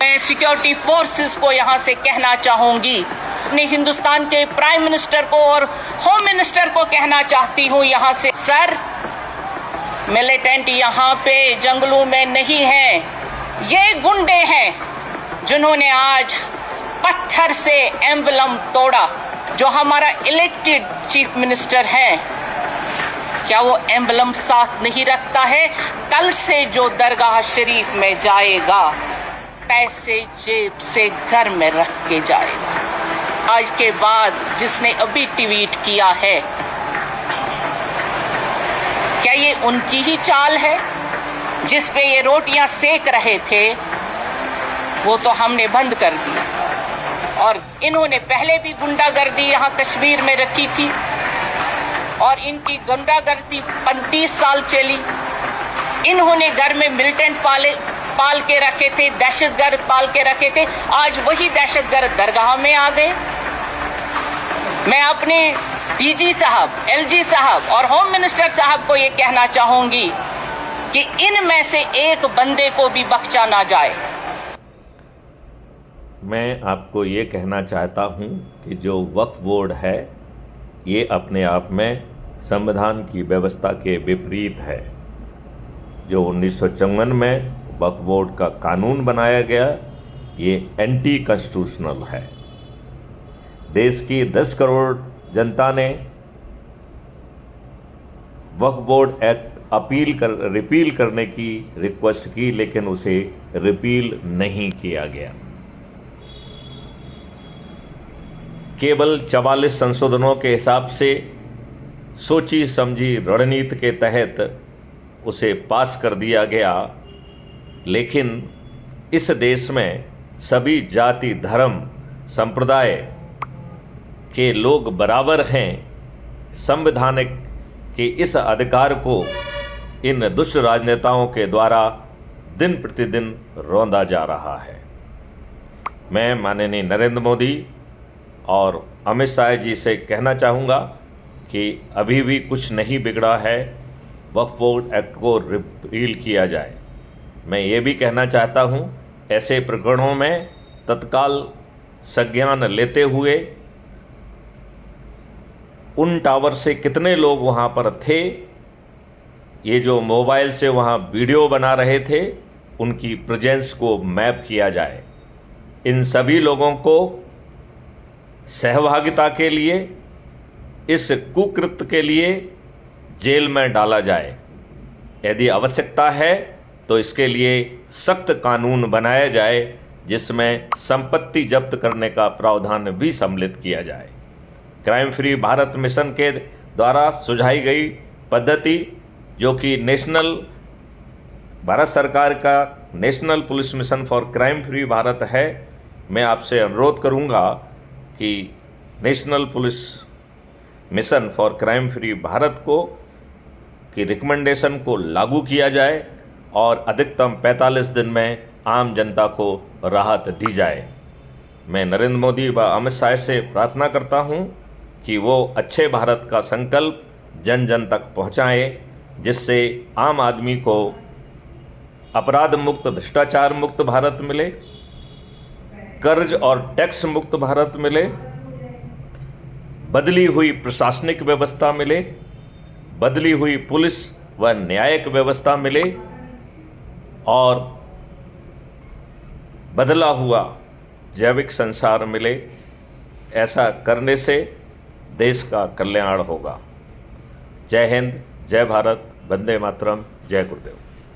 मैं security forces को यहाँ से कहना चाहूँगी, अपने हिंदुस्तान के प्राइम मिनिस्टर को और होम मिनिस्टर को कहना चाहती हूँ यहाँ से, सर मिलिटेंट यहाँ पे जंगलों में नहीं है, ये गुंडे हैं जिन्होंने आज पत्थर से एम्बलम तोड़ा। जो हमारा इलेक्टेड चीफ मिनिस्टर है, क्या वो एम्बलम साथ नहीं रखता है? कल से जो दरगाह शरीफ में जाएगा, पैसे जेब से घर में रख के जाएगा। आज के बाद जिसने अभी ट्वीट किया है, क्या ये उनकी ही चाल है? जिस पे ये रोटियां सेक रहे थे वो तो हमने बंद कर दी, और इन्होंने पहले भी गुंडागर्दी यहाँ कश्मीर में रखी थी, और इनकी गुंडागर्दी 35 साल चली। इन्होंने घर में मिलिटेंट पाल के रखे थे, दहशतगर्द पाल के रखे थे, आज वही दहशतगर्द दरगाह में आ गए। मैं अपने डीजी साहब, एलजी साहब और होम मिनिस्टर साहब को ये कहना चाहूँगी कि इनमें से एक बंदे को भी बख्शा ना जाए। मैं आपको ये कहना चाहता हूँ कि जो वक्फ बोर्ड है ये अपने आप में संविधान की व्यवस्था के विपरीत है। जो 1954 में वक्फ बोर्ड का कानून बनाया गया, ये एंटी कॉन्स्टिट्यूशनल है। देश की 10 करोड़ जनता ने वक्फ बोर्ड एक्ट रिपील करने की रिक्वेस्ट की, लेकिन उसे रिपील नहीं किया गया। केवल 44 संशोधनों के हिसाब से सोची समझी रणनीति के तहत उसे पास कर दिया गया, लेकिन इस देश में सभी जाति, धर्म, संप्रदाय के लोग बराबर हैं। संवैधानिक के इस अधिकार को इन दुष्ट राजनेताओं के द्वारा दिन प्रतिदिन रौंदा जा रहा है। मैं माननीय नरेंद्र मोदी और अमित शाह जी से कहना चाहूँगा कि अभी भी कुछ नहीं बिगड़ा है, वक्फ बोर्ड एक्ट को रिपील किया जाए। मैं ये भी कहना चाहता हूँ, ऐसे प्रकरणों में तत्काल संज्ञान लेते हुए उन टावर से कितने लोग वहाँ पर थे, ये जो मोबाइल से वहाँ वीडियो बना रहे थे, उनकी प्रेजेंस को मैप किया जाए। इन सभी लोगों को सहभागिता के लिए, इस कुकृत्य के लिए जेल में डाला जाए। यदि आवश्यकता है तो इसके लिए सख्त कानून बनाया जाए, जिसमें संपत्ति जब्त करने का प्रावधान भी सम्मिलित किया जाए। क्राइम फ्री भारत मिशन के द्वारा सुझाई गई पद्धति, जो कि भारत सरकार का national police mission for crime free Bharat है, मैं आपसे अनुरोध करूंगा कि national police mission for crime free Bharat की रिकमेंडेशन को लागू किया जाए और अधिकतम 45 दिन में आम जनता को राहत दी जाए। मैं नरेंद्र मोदी व अमित शाह से प्रार्थना करता हूं कि वो अच्छे भारत का संकल्प जन जन तक पहुंचाएं, जिससे आम आदमी को अपराध मुक्त, भ्रष्टाचार मुक्त भारत मिले, कर्ज और टैक्स मुक्त भारत मिले, बदली हुई प्रशासनिक व्यवस्था मिले, बदली हुई पुलिस व न्यायिक व्यवस्था मिले, और बदला हुआ जैविक संसार मिले। ऐसा करने से देश का कल्याण होगा। जय हिंद, जय भारत, वंदे मातरम, जय गुरुदेव।